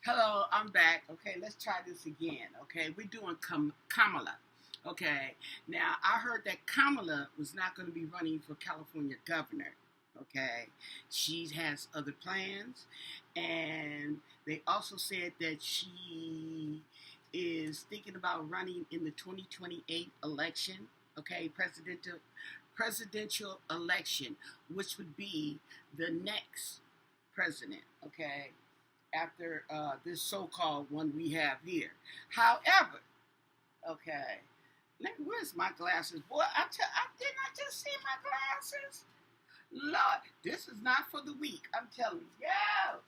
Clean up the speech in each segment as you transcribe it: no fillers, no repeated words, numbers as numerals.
Hello, I'm back. Okay, let's try this again. Okay, we're doing Kamala. Okay, now I heard that Kamala was not going to be running for California governor. Okay, she has other plans, and they also said that she is thinking about running in the 2028 election. Okay, presidential election, which would be the next president. Okay, after this so-called one we have here. However, okay, where's my glasses? Boy, I didn't I just see my glasses? Lord, this is not for the weak. I'm telling you. Yeah.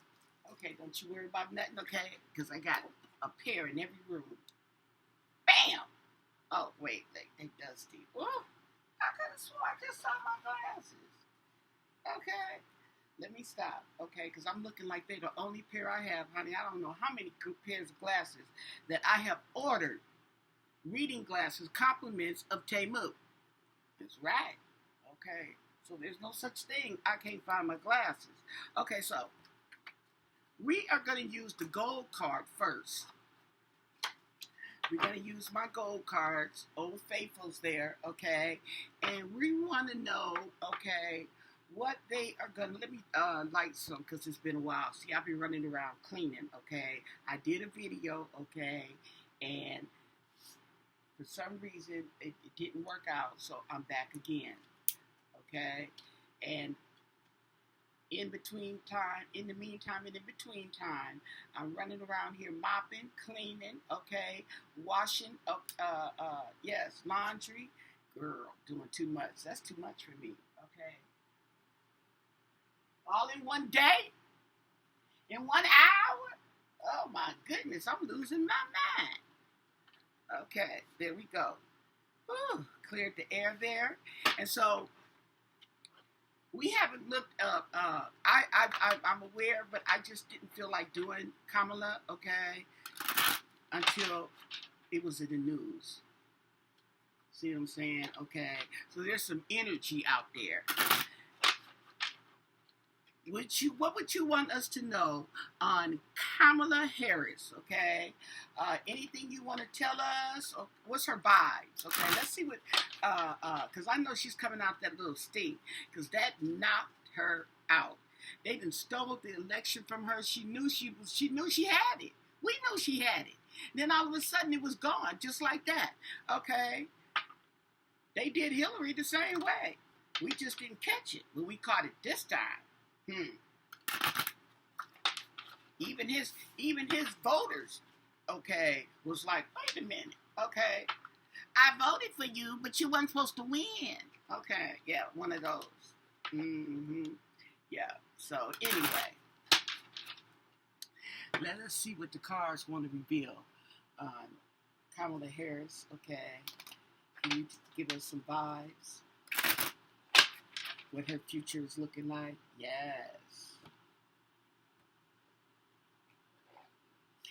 Okay, don't you worry about nothing, okay? Because I got a pair in every room. Bam! Oh, wait, they dusty. Oh, I could have sworn I just saw my glasses. Okay. Let me stop, okay? Because I'm looking like they're the only pair I have, honey. I don't know how many pairs of glasses that I have ordered. Reading glasses, compliments of Temu. That's right, okay? So there's no such thing. I can't find my glasses. Okay, so we are going to use the gold card first. We're going to use my gold cards, Old Faithfuls there, okay? And we want to know, okay, what they are going to, let me light some because it's been a while. See, I've been running around cleaning, okay? I did a video, okay? And for some reason, it didn't work out, so I'm back again, okay? And in between time, I'm running around here mopping, cleaning, okay, washing, yes, laundry. Girl, doing too much. That's too much for me, okay? All in one day? In 1 hour? Oh my goodness, I'm losing my mind. Okay, there we go. Whew, cleared the air there. And so we haven't looked up. I'm aware, but I just didn't feel like doing Kamala, okay, until it was in the news. See what I'm saying? Okay. So there's some energy out there. What would you want us to know on Kamala Harris? Okay, anything you want to tell us? Or what's her vibes? Okay, let's see what. Because I know she's coming out that little sting. Because that knocked her out. They done stole the election from her. She knew she had it. We knew she had it. Then all of a sudden it was gone, just like that. Okay, they did Hillary the same way. We just didn't catch it, but we caught it this time. Even his voters, okay, was like, wait a minute, okay, I voted for you, but you weren't supposed to win. Okay, yeah, one of those. Yeah. So anyway, let us see what the cards want to reveal on Kamala Harris. Okay, can you give us some vibes? What her future is looking like? Yes.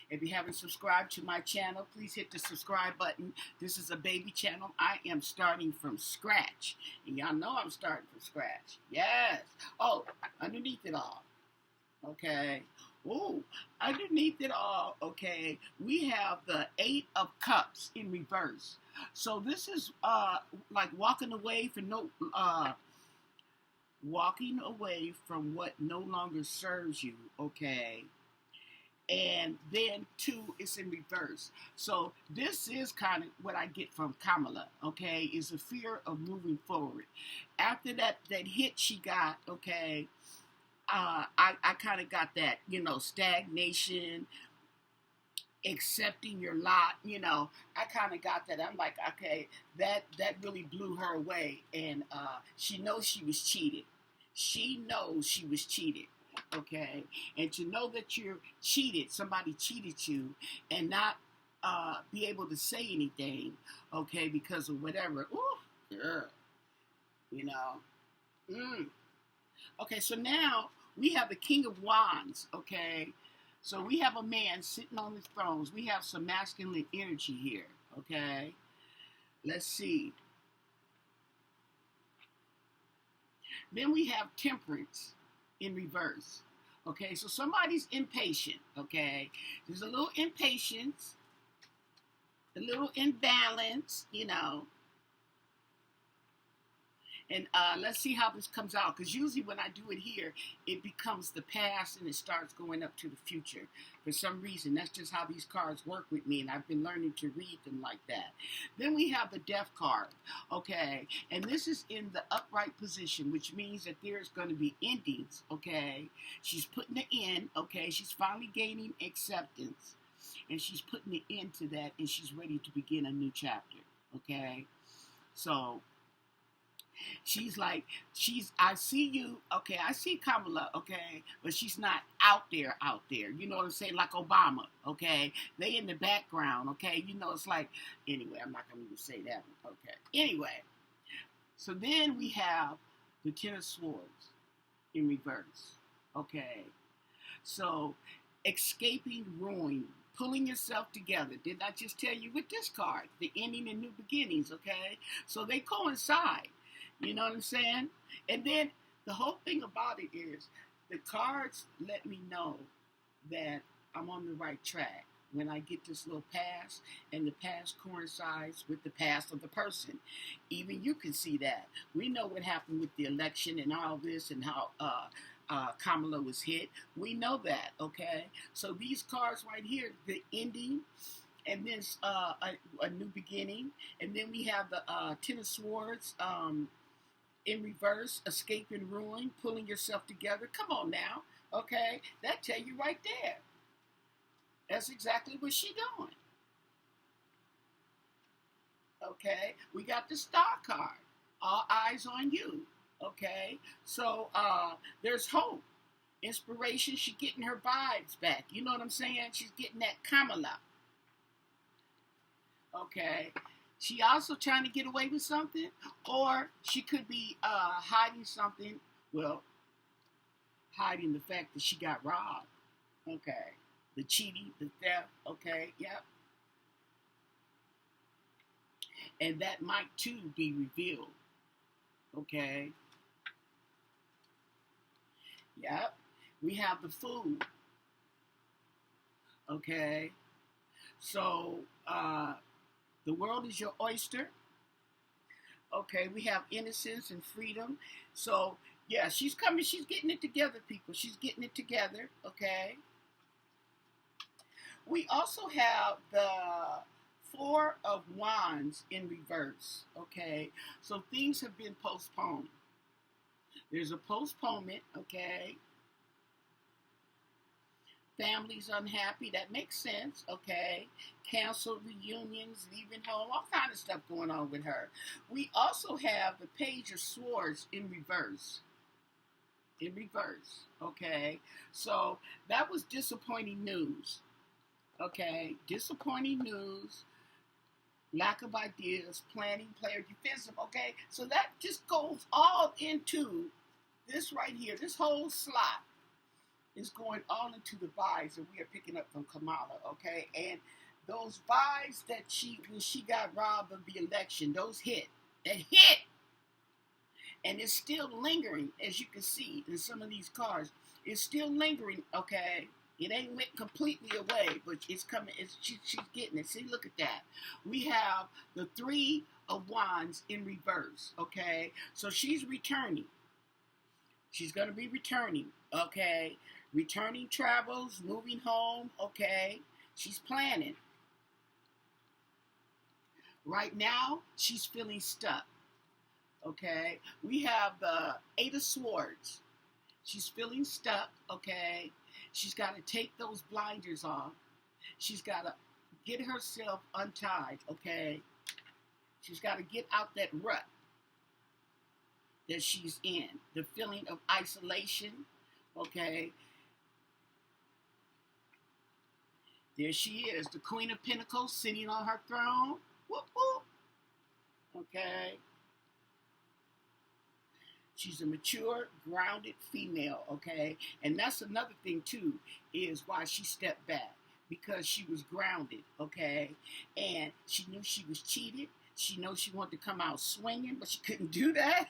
If you haven't subscribed to my channel, please hit the subscribe button. This is a baby channel. I am starting from scratch. And y'all know I'm starting from scratch. Yes. Oh, underneath it all. Okay. Oh, underneath it all, okay, we have the 8 of Cups in reverse. So this is like walking away from what no longer serves you, okay? And then 2 is in reverse. So this is kind of what I get from Kamala, okay, is a fear of moving forward. After that hit she got, okay, I kind of got that, stagnation, accepting your lot, I kind of got that. I'm like, okay, that really blew her away. And she knows she was cheated. She knows she was cheated. Okay. And to know that you're cheated, somebody cheated you, and not be able to say anything, okay, because of whatever. Ooh, girl. Okay, so now we have the King of Wands, okay? So we have a man sitting on his thrones. We have some masculine energy here, okay? Let's see. Then we have Temperance in reverse. Okay, so somebody's impatient. Okay, there's a little impatience, a little imbalance, you know. And let's see how this comes out. Because usually when I do it here, it becomes the past and it starts going up to the future. For some reason, that's just how these cards work with me. And I've been learning to read them like that. Then we have the Death card. Okay. And this is in the upright position, which means that there's going to be endings. Okay. She's putting it in. Okay. She's finally gaining acceptance. And she's putting the end to that. And she's ready to begin a new chapter. Okay. So I see you, okay, I see Kamala, okay, but she's not out there. You know what I'm saying? Like Obama, okay? They in the background, okay? You know, it's like, anyway, I'm not going to even say that one, okay? Anyway, so then we have the Ten of Swords in reverse, okay? So, escaping ruin, pulling yourself together. Did I just tell you with this card? The ending and new beginnings, okay? So they coincide. You know what I'm saying? And then the whole thing about it is the cards let me know that I'm on the right track when I get this little pass, and the past coincides with the past of the person. Even you can see that. We know what happened with the election and all this and how Kamala was hit. We know that, okay? So these cards right here, the ending, and then a new beginning, and then we have the Ten of Swords, in reverse, escaping ruin, pulling yourself together. Come on now, okay? That tell you right there. That's exactly what she doing. Okay, we got the Star card. All eyes on you. Okay, so there's hope, inspiration. She's getting her vibes back. You know what I'm saying? She's getting that Kamala. Okay. She also trying to get away with something, or she could be hiding something. Well, hiding the fact that she got robbed. Okay. The cheating, the theft. Okay. Yep. And that might too be revealed. Okay. Yep. We have the Fool. Okay. So, the world is your oyster. Okay, we have innocence and freedom. So, yeah, she's coming. She's getting it together, people. She's getting it together. Okay. We also have the Four of Wands in reverse. Okay. So things have been postponed. There's a postponement. Okay. Family's unhappy. That makes sense, okay? Canceled reunions, leaving home, all kind of stuff going on with her. We also have the Page of Swords in reverse. In reverse, okay? So that was disappointing news, okay? Disappointing news, lack of ideas, planning, player defensive, okay? So that just goes all into this right here, this whole slot. Is going all into the vibes that we are picking up from Kamala, okay? And those vibes that when she got robbed of the election, those hit. That hit! And it's still lingering, as you can see in some of these cards. It's still lingering, okay? It ain't went completely away, but it's coming. She's getting it. See, look at that. We have the Three of Wands in reverse, okay? So she's returning. She's going to be returning, okay? Returning travels, moving home, okay? She's planning. Right now, she's feeling stuck, okay? We have the Eight of Swords. She's feeling stuck, okay? She's got to take those blinders off. She's got to get herself untied, okay? She's got to get out that rut that she's in. The feeling of isolation, okay? There she is, the Queen of Pentacles sitting on her throne. Whoop, whoop. Okay. She's a mature, grounded female, okay? And that's another thing, too, is why she stepped back. Because she was grounded, okay? And she knew she was cheated. She knows she wanted to come out swinging, but she couldn't do that.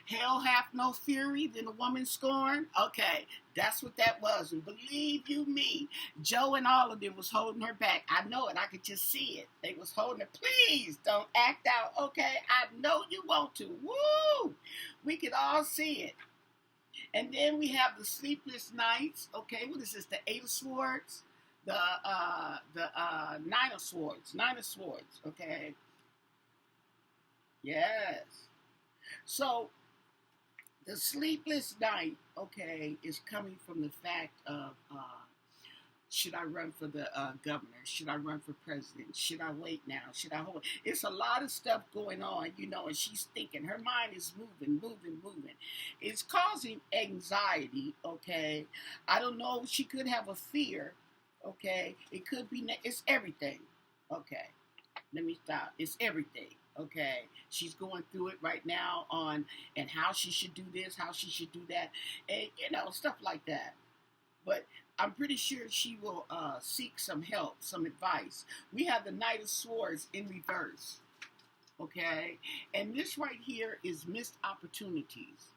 Hell hath no fury than a woman scorned. Okay, that's what that was. And believe you me, Joe and all of them was holding her back. I know it. I could just see it. They was holding her. Please don't act out. Okay, I know you want to. Woo! We could all see it. And then we have the sleepless nights. Okay, what is this? The Eight of Swords, the Nine of Swords. Nine of Swords. Okay. Yes. So the sleepless night, okay, is coming from the fact of should I run for the governor? Should I run for president? Should I wait now? Should I hold? It's a lot of stuff going on, you know, and she's thinking. Her mind is moving. It's causing anxiety, okay? I don't know. She could have a fear, okay? It could be, it's everything, okay? Let me stop. It's everything. Okay, she's going through it right now on and how she should do this, how she should do that, and you know, stuff like that. But I'm pretty sure she will seek some help, some advice. We have the Knight of Swords in reverse. Okay, and this right here is missed opportunities.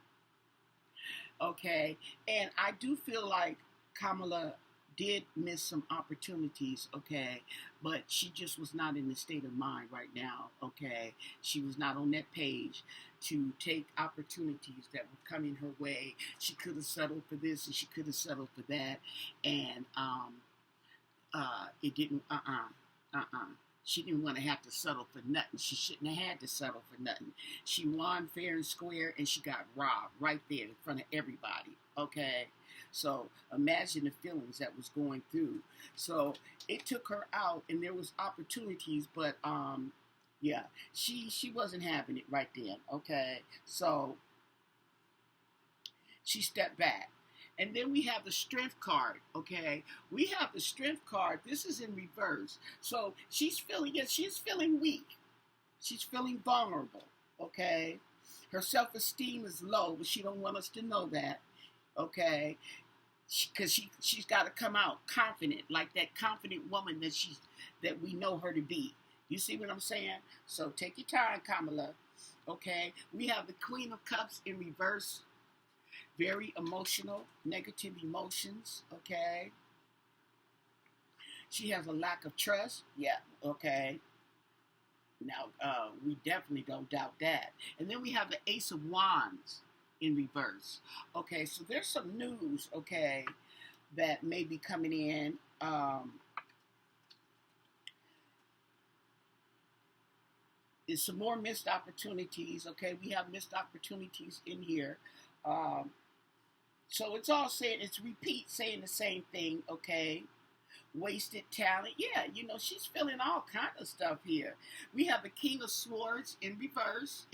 Okay, and I do feel like Kamala did miss some opportunities, okay, but she just was not in the state of mind right now, okay. She was not on that page to take opportunities that were coming her way. She could have settled for this and she could have settled for that, and it didn't. She didn't want to have to settle for nothing. She shouldn't have had to settle for nothing. She won fair and square, and she got robbed right there in front of everybody, okay. So imagine the feelings that was going through. So it took her out, and there was opportunities, but yeah, she wasn't having it right then. Okay, so she stepped back, and then we have the Strength card. Okay, we have the Strength card. This is in reverse. So she's feeling, yes, she's feeling weak. She's feeling vulnerable. Okay, her self-esteem is low, but she don't want us to know that. Okay, because she's got to come out confident, like that confident woman that we know her to be. You see what I'm saying? So take your time, Kamala. Okay, we have the Queen of Cups in reverse. Very emotional, negative emotions. Okay, she has a lack of trust. Yeah. Okay. Now we definitely don't doubt that. And then we have the Ace of Wands in reverse. Okay, so there's some news, okay, that may be coming in. There's some more missed opportunities, okay? We have missed opportunities in here. So it's all saying, it's repeat saying the same thing, okay? Wasted talent. Yeah, you know, she's feeling all kind of stuff here. We have the King of Swords in reverse,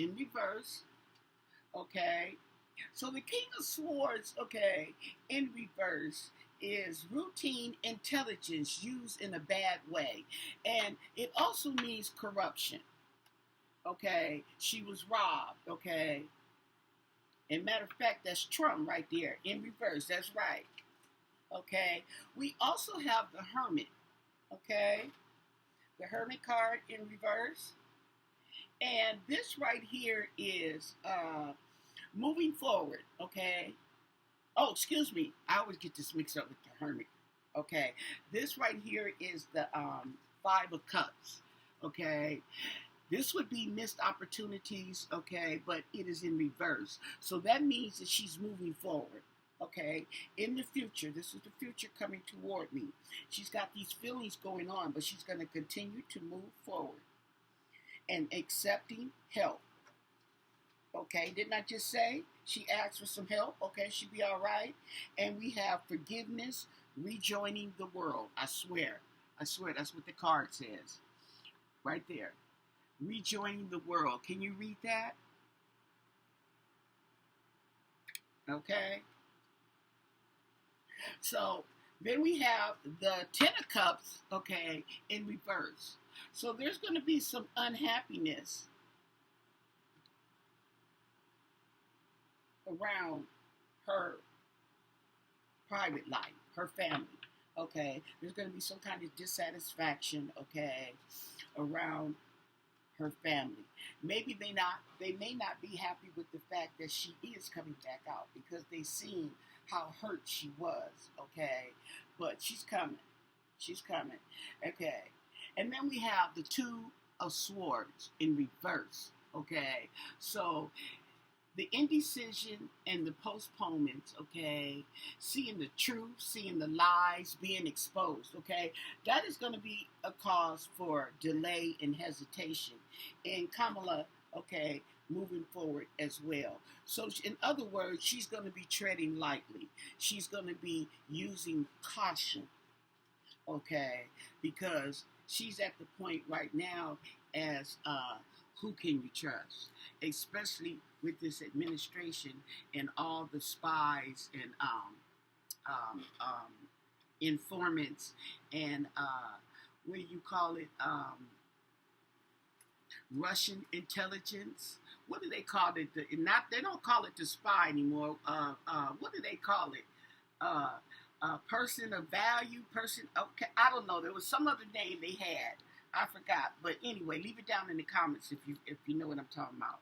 okay? So the King of Swords, okay, in reverse is routine intelligence used in a bad way. And it also means corruption. Okay, she was robbed, okay? And matter of fact, that's Trump right there in reverse. That's right. Okay, we also have the Hermit, okay? The Hermit card in reverse. And this right here is moving forward, okay? Oh, excuse me. I always get this mixed up with the Hermit. Okay. This right here is the Five of Cups, okay? This would be missed opportunities, okay? But it is in reverse. So that means that she's moving forward, okay? In the future, this is the future coming toward me. She's got these feelings going on, but she's going to continue to move forward and accepting help. Okay, didn't I just say she asked for some help? Okay, she'll be all right. And we have forgiveness, rejoining the world. I swear, that's what the card says. Right there. Rejoining the world. Can you read that? Okay. So then we have the Ten of Cups, okay, in reverse. So there's going to be some unhappiness around her private life, her family, okay? There's going to be some kind of dissatisfaction, okay, around her family. Maybe they may not be happy with the fact that she is coming back out because they seen how hurt she was, okay? But she's coming. She's coming. Okay. And then we have the Two of Swords in reverse, okay? So the indecision and the postponements, okay, seeing the truth, seeing the lies being exposed, okay, that is going to be a cause for delay and hesitation in Kamala, okay, moving forward as well. So, in other words, she's going to be treading lightly. She's going to be using caution, okay, because she's at the point right now as who can you trust, especially with this administration and all the spies and informants and what do you call it, Russian intelligence. What do they call it? They don't call it the spy anymore. What do they call it? Person of value, person. Okay, I don't know. There was some other name they had. I forgot. But anyway, leave it down in the comments if you know what I'm talking about.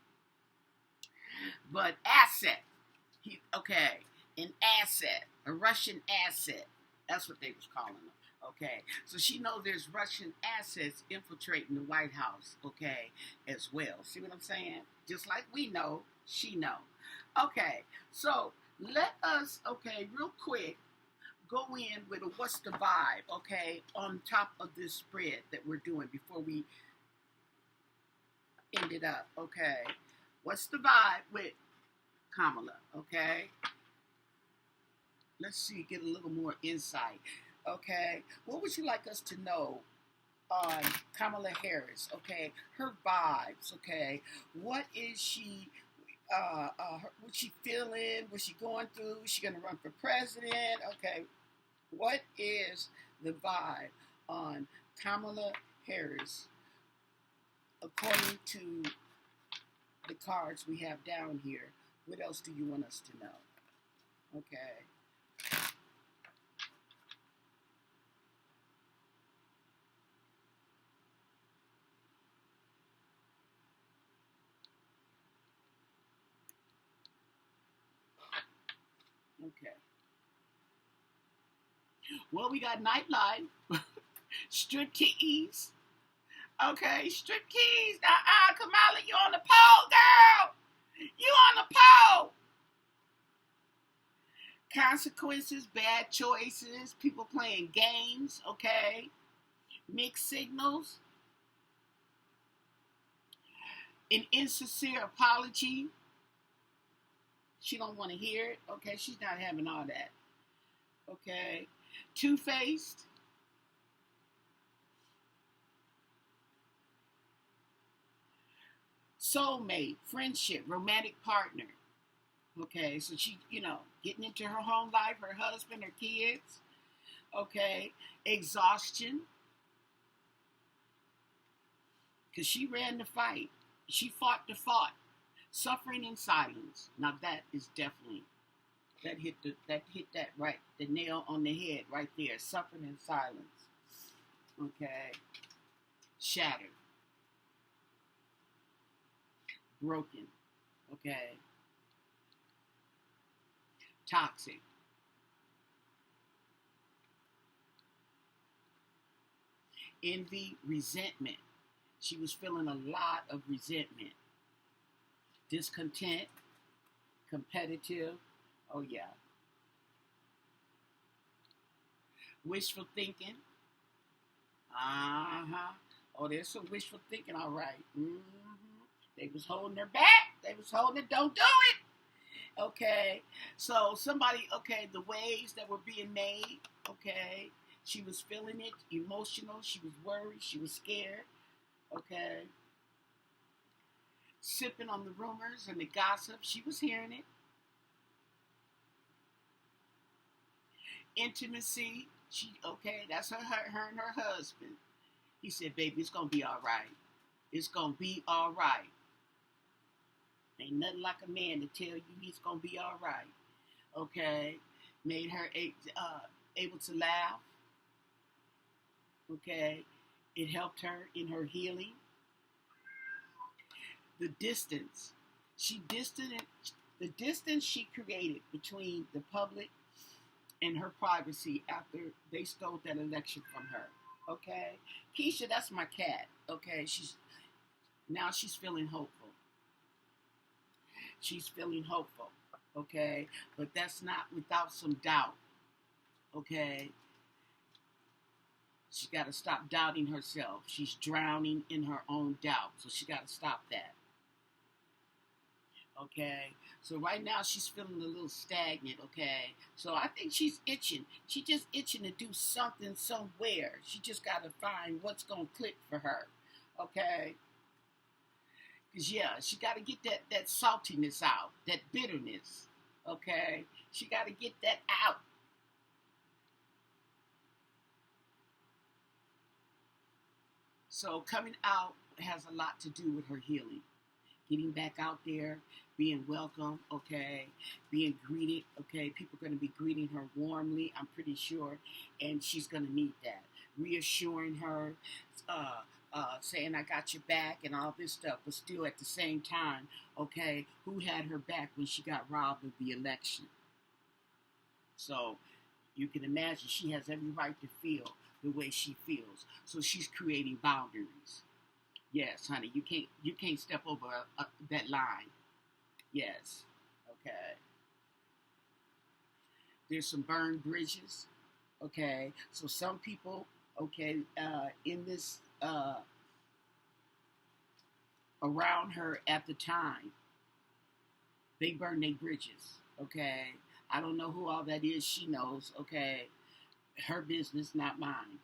But asset. An asset, a Russian asset. That's what they was calling them. Okay, so she knows there's Russian assets infiltrating the White House. Okay, as well. See what I'm saying? Just like we know, she know. Okay, so let us, real quick, go in with a what's the vibe, okay, on top of this spread that we're doing before we end it up, okay? What's the vibe with Kamala, okay? Let's see, get a little more insight, okay? What would you like us to know on Kamala Harris, okay? Her vibes, okay? What is she... what she feeling? What's she going through? Is she going to run for president? Okay, what is the vibe on Kamala Harris according to the cards we have down here? What else do you want us to know? Okay. Okay. Well, we got nightlife, striptease. Okay, striptease. Kamala, you on the pole, girl. You on the pole. Consequences, bad choices, people playing games, okay? Mixed signals. An insincere apology. She don't want to hear it. Okay, she's not having all that. Okay. Two-faced. Soulmate, friendship, romantic partner. Okay, so she, getting into her home life, her husband, her kids. Okay, exhaustion. Because she ran the fight. She fought the fight. Suffering in silence. Now that is definitely, that hit that right, the nail on the head right there. Suffering in silence. Okay. Shattered. Broken. Okay. Toxic. Envy, resentment. She was feeling a lot of resentment. Discontent, competitive. Oh, yeah. Wishful thinking. Oh, there's some wishful thinking, all right. They was holding her back. They was holding it. Don't do it. Okay. So somebody, the waves that were being made, okay. She was feeling it, emotional. She was worried. She was scared. Okay. Sipping on the rumors and the gossip. She was hearing it. Intimacy. That's her and her husband. He said, baby, it's going to be all right. It's going to be all right. Ain't nothing like a man to tell you he's going to be all right. Okay. Made her able to laugh. Okay. It helped her in her healing. the distance. The distance she created between the public and her privacy after they stole that election from her. Okay, Keisha, that's my cat. Okay, she's feeling hopeful. She's feeling hopeful. Okay, but that's not without some doubt. Okay, she got to stop doubting herself. She's drowning in her own doubt, so she got to stop that. Okay, so right now she's feeling a little stagnant. Okay, so I think she's itching. She's just itching to do something somewhere. She just got to find what's gonna click for her. Okay, because yeah, she got to get that saltiness out, that bitterness. Okay, she got to get that out. So coming out has a lot to do with her healing. Getting back out there, being welcome, okay, being greeted, okay. People are going to be greeting her warmly, I'm pretty sure, and she's going to need that. Reassuring her, saying I got your back and all this stuff, but still at the same time, okay, who had her back when she got robbed of the election? So you can imagine she has every right to feel the way she feels. So she's creating boundaries. Yes, honey, you can't step over that line. Yes, okay. There's some burned bridges. Okay, so some people, okay, in this around her at the time, they burn their bridges. Okay, I don't know who all that is. She knows. Okay, her business, not mine.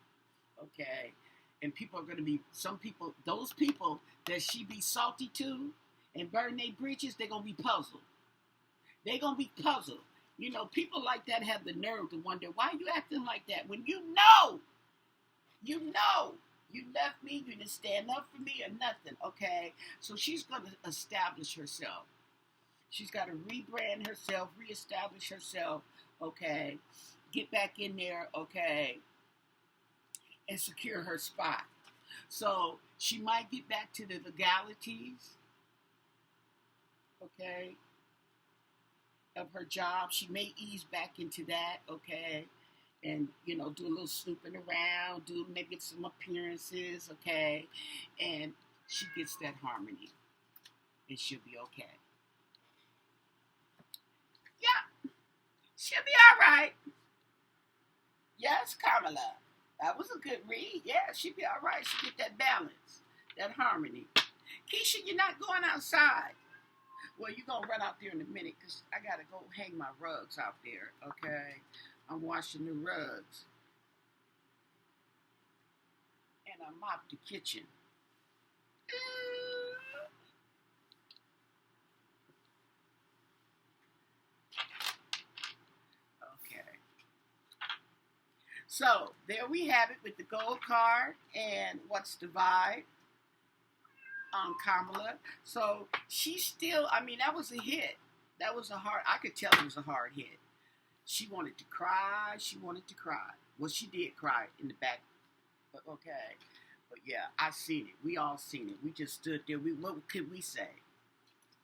Okay, and people are going to be, some people, those people that she be salty to and burn their bridges, they're going to be puzzled. They're going to be puzzled. You know, people like that have the nerve to wonder, why are you acting like that when you left me, you didn't stand up for me or nothing, okay? So she's going to establish herself. She's got to rebrand herself, reestablish herself, okay? Get back in there, okay? And secure her spot. So she might get back to the legalities, okay, of her job. She may ease back into that, okay, and you know, do a little snooping around, do maybe some appearances, okay, and she gets that harmony, and she'll be okay. Yeah, she'll be all right. Yes, Kamala. That was a good read. Yeah, she'll be all right. She'll get that balance, that harmony. Keisha, you're not going outside. Well, you're going to run out there in a minute because I got to go hang my rugs out there, okay? I'm washing the rugs. And I mop the kitchen. Okay. So, there we have it with the gold card and what's the vibe on Kamala. So, she's still, I mean, that was a hit. That was a hard, I could tell it was a hard hit. She wanted to cry. She wanted to cry. Well, she did cry in the back. But okay. But yeah, I seen it. We all seen it. We just stood there. What could we say?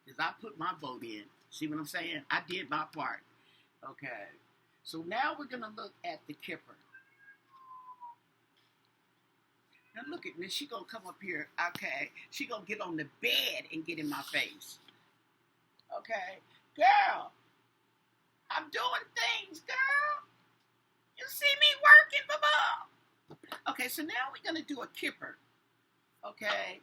Because I put my vote in. See what I'm saying? I did my part. Okay. So now we're going to look at the Kipper. Now look at me. She going to come up here. Okay. She going to get on the bed and get in my face. Okay. Girl. I'm doing things, girl. You see me working, blah. Okay, so now we're going to do a Kipper. Okay.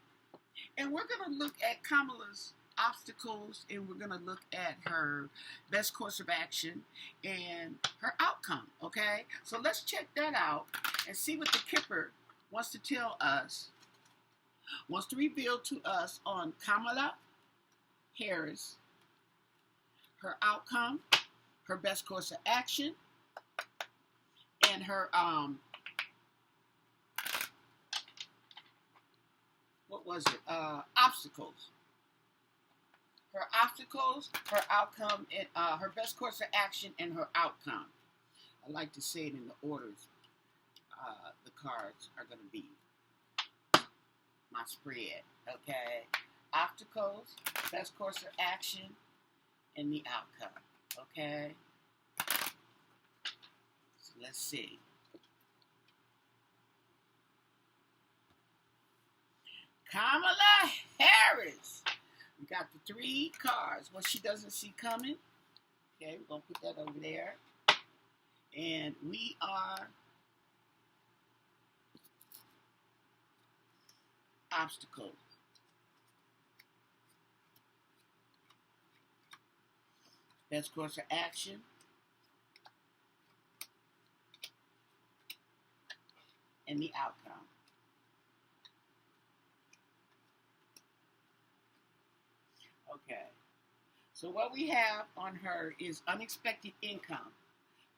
And we're going to look at Kamala's obstacles, and we're going to look at her best course of action and her outcome. Okay. So let's check that out and see what the Kipper wants to tell us, wants to reveal to us on Kamala Harris, her outcome, her best course of action, and her what was it? Obstacles. Her obstacles, her outcome, and her best course of action and her outcome. I like to say it in the orders the cards are going to be. My spread, okay? obstacles, best course of action, and the outcome. Okay? So let's see. Kamala Harris. We got the 3 cards. What she doesn't see coming. Okay, we're going to put that over there. And we are obstacles. Best course of action. And the outcome. Okay. So what we have on her is unexpected income.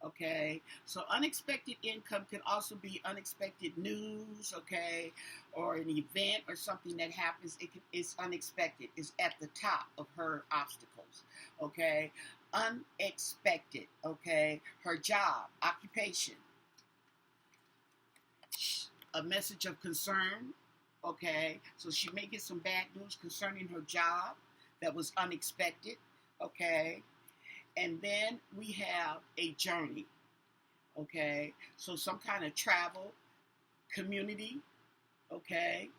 Okay, so unexpected income can also be unexpected news, okay, or an event or something that happens. It's unexpected. It's at the top of her obstacles, okay, unexpected, okay, her job, occupation, a message of concern, okay, so she may get some bad news concerning her job that was unexpected, okay. And then we have a journey, okay? So some kind of travel, community, okay?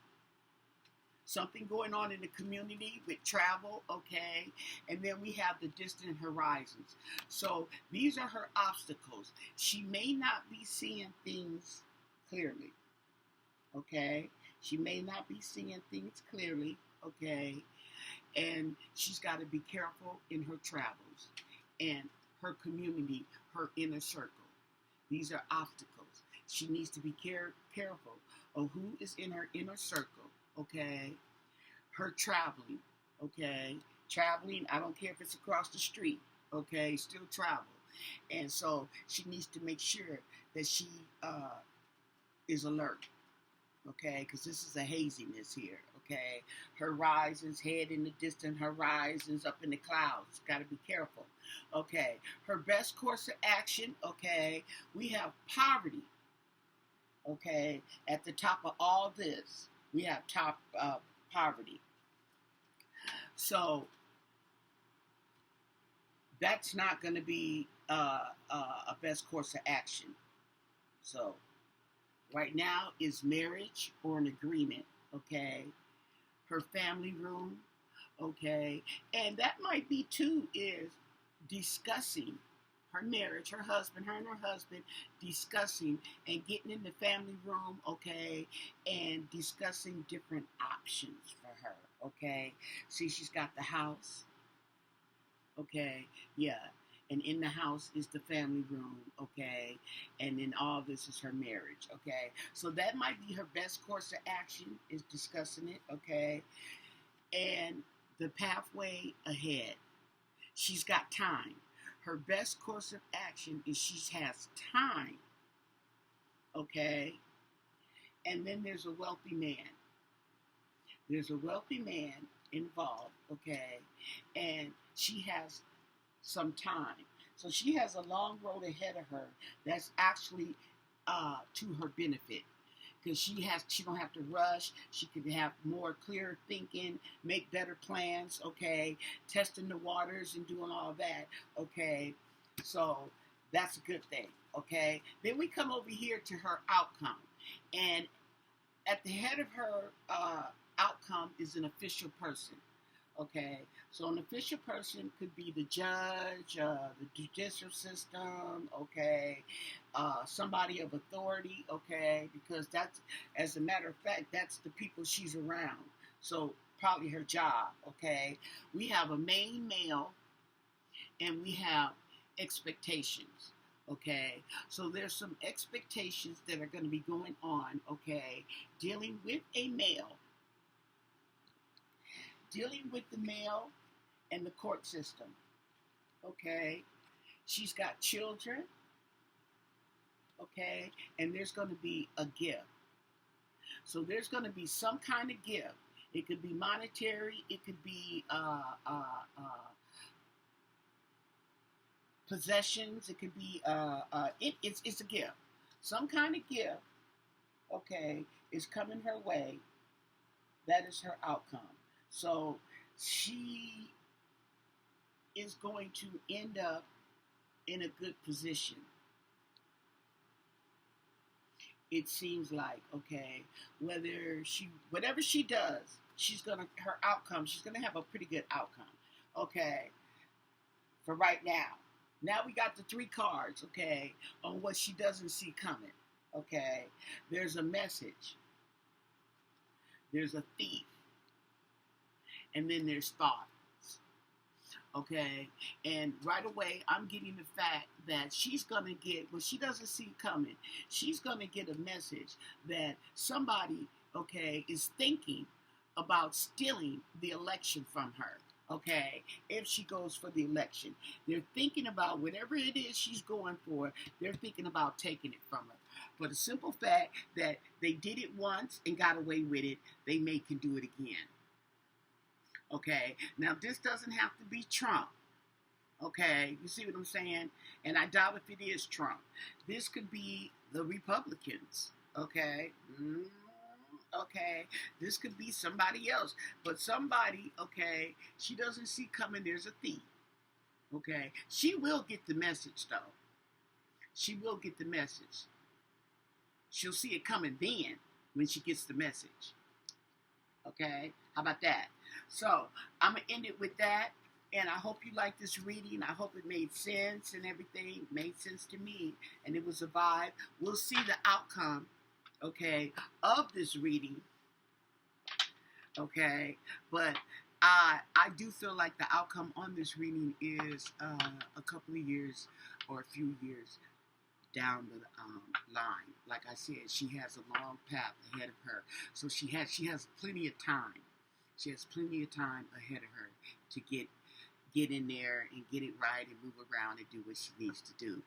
Something going on in the community with travel, okay? And then we have the distant horizons. So these are her obstacles. She may not be seeing things clearly, okay? She may not be seeing things clearly, okay? And she's got to be careful in her travels. And her community, her inner circle. These are obstacles. She needs to be careful of who is in her inner circle, okay? Her traveling, okay? Traveling, I don't care if it's across the street, okay? Still travel. And so she needs to make sure that she is alert, okay? Because this is a haziness here, okay? Horizons, head in the distant horizons, up in the clouds. Got to be careful. Okay, her best course of action, okay, we have poverty, okay, at the top of all this, we have poverty. So, that's not going to be a best course of action. So, right now is marriage or an agreement, okay, her family room, okay, and that might be too is discussing her marriage, her husband, her and her husband discussing and getting in the family room, okay, and discussing different options for her, okay. See, she's got the house, okay, yeah, and in the house is the family room, okay, and then all this is her marriage, okay. So that might be her best course of action is discussing it, okay, and the pathway ahead. She's got time. Her best course of action is she has time. Okay? And then there's a wealthy man. There's a wealthy man involved, okay? And she has some time. So she has a long road ahead of her that's actually to her benefit. Because she don't have to rush. She can have more clear thinking, make better plans, okay, testing the waters and doing all that, okay. So that's a good thing, okay. Then we come over here to her outcome, and at the head of her outcome is an official person, okay. So an official person could be the judge, the judicial system, okay, somebody of authority, okay, because that's, as a matter of fact, that's the people she's around. So probably her job, okay. We have a main male, and we have expectations, okay. So there's some expectations that are going to be going on, okay, dealing with a male. Dealing with the male and the court system, okay? She's got children, okay? And there's going to be a gift. So there's going to be some kind of gift. It could be monetary. It could be possessions. It could be, it's a gift. Some kind of gift, okay, is coming her way. That is her outcome. So she is going to end up in a good position. It seems like, okay, whatever she does, her outcome, she's gonna have a pretty good outcome. Okay, for right now. Now we got the three cards, okay, on what she doesn't see coming. Okay, there's a message, there's a thief, and then there's thoughts. Okay, and right away I'm getting the fact that she's gonna get what she doesn't see coming. She's gonna get a message that somebody, okay, is thinking about stealing the election from her. Okay, if she goes for the election, they're thinking about whatever it is she's going for, they're thinking about taking it from her. For the simple fact that they did it once and got away with it, they can do it again. Okay, now this doesn't have to be Trump. Okay, you see what I'm saying? And I doubt if it is Trump. This could be the Republicans. Okay, okay, this could be somebody else, but somebody, okay, she doesn't see coming. There's a thief. Okay, she will get the message though. She will get the message. She'll see it coming then when she gets the message. Okay, how about that? So I'm gonna end it with that, and I hope you like this reading. I hope it made sense and everything made sense to me, and it was a vibe. We'll see the outcome, okay, of this reading. Okay, but I do feel like the outcome on this reading is a couple of years or a few years down the line. Like I said, she has a long path ahead of her, so she has plenty of time. She has plenty of time ahead of her to get in there and get it right and move around and do what she needs to do.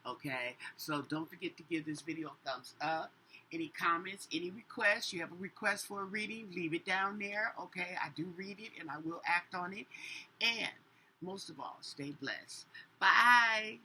Okay, so don't forget to give this video a thumbs up. Any comments, any requests, you have a request for a reading, leave it down there. Okay, I do read it and I will act on it. And most of all, stay blessed. Bye.